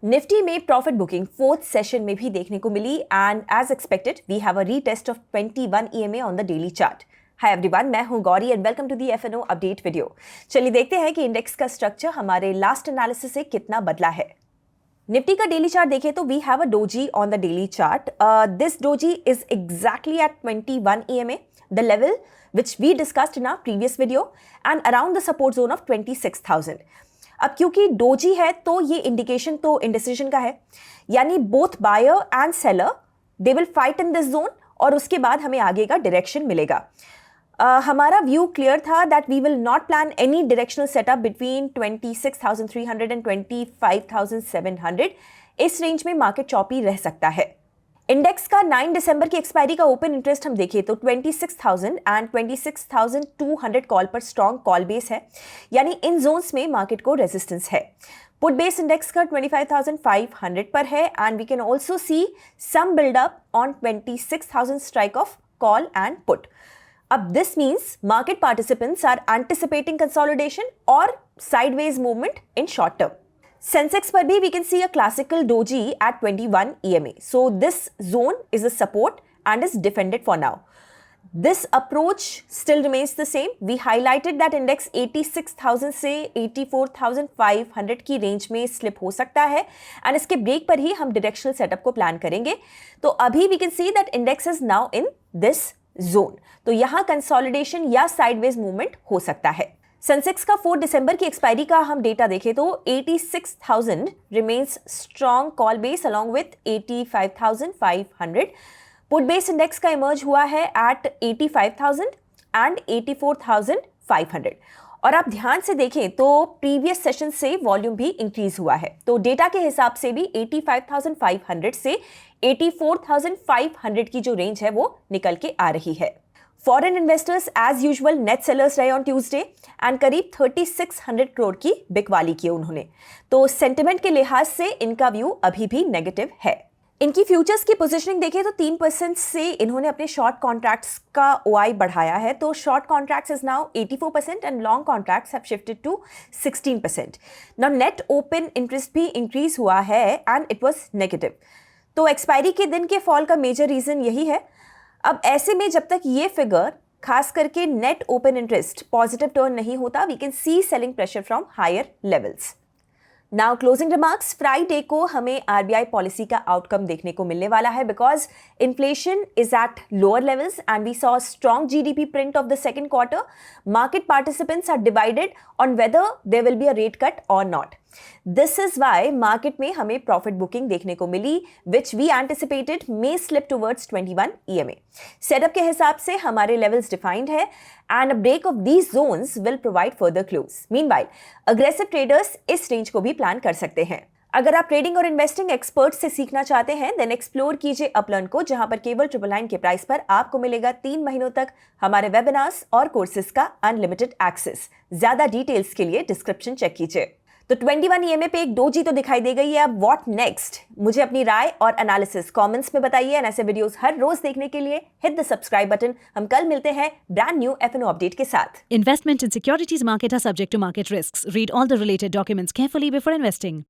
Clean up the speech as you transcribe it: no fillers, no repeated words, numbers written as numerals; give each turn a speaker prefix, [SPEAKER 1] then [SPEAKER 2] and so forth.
[SPEAKER 1] Nifty में profit booking fourth session में भी देखने को मिली and as expected we have a retest of 21 EMA on the daily chart. Hi everyone, मैं हूं Gauri and welcome to the FNO update video. चलिए देखते हैं कि इंडेक्स का स्ट्रक्चर हमारे लास्ट एनालिसिस से कितना बदला है। निफ्टी का डेली चार्ट देखें तो we have a doji on the daily chart. This doji is exactly at 21 EMA, the level which we discussed in our previous video and around the support zone of 26,000। अब क्योंकि doji है तो ये indication तो indecision का है, यानी both buyer and seller they will fight in this zone और उसके बाद हमें आगे का डायरेक्शन मिलेगा। हमारा व्यू क्लियर था that we will not plan any directional setup between 26,300 and 25,700। इस रेंज में मार्केट चॉपी रह सकता है। इंडेक्स का 9 दिसंबर की एक्सपायरी का ओपन इंटरेस्ट हम देखें तो 26,000 एंड 26,200 कॉल पर स्ट्रॉन्ग कॉल बेस है, यानी इन जोन्स में मार्केट को रेजिस्टेंस है। पुट बेस इंडेक्स का 25,500 पर है and we can also see some buildup on 26,000 strike of call and put. अब this means market participants are anticipating consolidation और sideways movement in short term. Sensex पर भी we can see a classical doji at 21 EMA. So this zone is a support and is defended for now. This approach still remains the same. We highlighted that index 86,000 से 84,500 की range में slip हो सकता है and इसके break पर ही हम directional setup को प्लान करेंगे। तो अभी we can see that index is now in this zone. तो यहाँ कंसोलिडेशन या साइडवेज मूवमेंट हो सकता है। सेंसेक्स का 4 दिसंबर की एक्सपायरी का हम डेटा देखें तो 86,000 remains strong call base along with 85,500। Put base index का इमर्ज हुआ है एट 85,000 एंड 84,500। और आप ध्यान से देखें तो प्रीवियस सेशन से वॉल्यूम भी इंक्रीज हुआ है, तो डेटा के हिसाब से भी 85,500 से 84,500 की जो रेंज है वो निकल के आ रही है। Foreign investors as usual net sellers रहे ऑन ट्यूसडे एंड करीब 3600 करोड़ की बिकवाली की उन्होंने, तो सेंटिमेंट के लिहाज से इनका व्यू अभी भी नेगेटिव है। इनकी फ्यूचर्स की पोजीशनिंग देखें तो 3% से इन्होंने अपने शॉर्ट कॉन्ट्रैक्ट्स का OI बढ़ाया है, तो short contracts is now 84% and long contracts have shifted to 16%। Now net open interest भी इंक्रीज हुआ है एंड इट वाज नेगेटिव, तो एक्सपायरी के दिन के फॉल का मेजर रीजन यही है। अब ऐसे में जब तक ये फिगर खास करके net open interest positive turn नहीं होता, we can see selling pressure from higher levels. Now closing remarks, Friday को हमें RBI पॉलिसी का आउटकम देखने को मिलने वाला है because inflation is at lower levels and we saw strong GDP print of the second quarter. Market participants are divided on whether there will be a rate cut और not. This is why market में हमें profit booking देखने को मिली which we anticipated may slip towards 21 EMA। Setup के हिसाब से हमारे लेवल्स डिफाइंड है and a break of these zones will provide further clues. Meanwhile aggressive traders इस रेंज को भी प्लान कर सकते हैं। अगर आप ट्रेडिंग और इन्वेस्टिंग एक्सपर्ट से सीखना चाहते हैं देन एक्सप्लोर कीजिए अपलर्न को, जहां पर केवल 999 के प्राइस पर आपको मिलेगा 3 महीनों तक हमारे वेबिनार्स और कोर्सेज का अनलिमिटेड एक्सेस। ज्यादा डिटेल्स के लिए डिस्क्रिप्शन चेक कीजिए। तो 21 EMA पे एक डोजी तो दिखाई दे गई है, अब व्हाट नेक्स्ट? मुझे अपनी राय और एनालिसिस कमेंट्स में बताइए एंड ऐसे वीडियोस हर रोज देखने के लिए हिट द सब्सक्राइब बटन। हम कल मिलते हैं ब्रांड न्यू FNO अपडेट के साथ।
[SPEAKER 2] Investment in securities market are subject to market risks. Read all the related documents carefully before investing.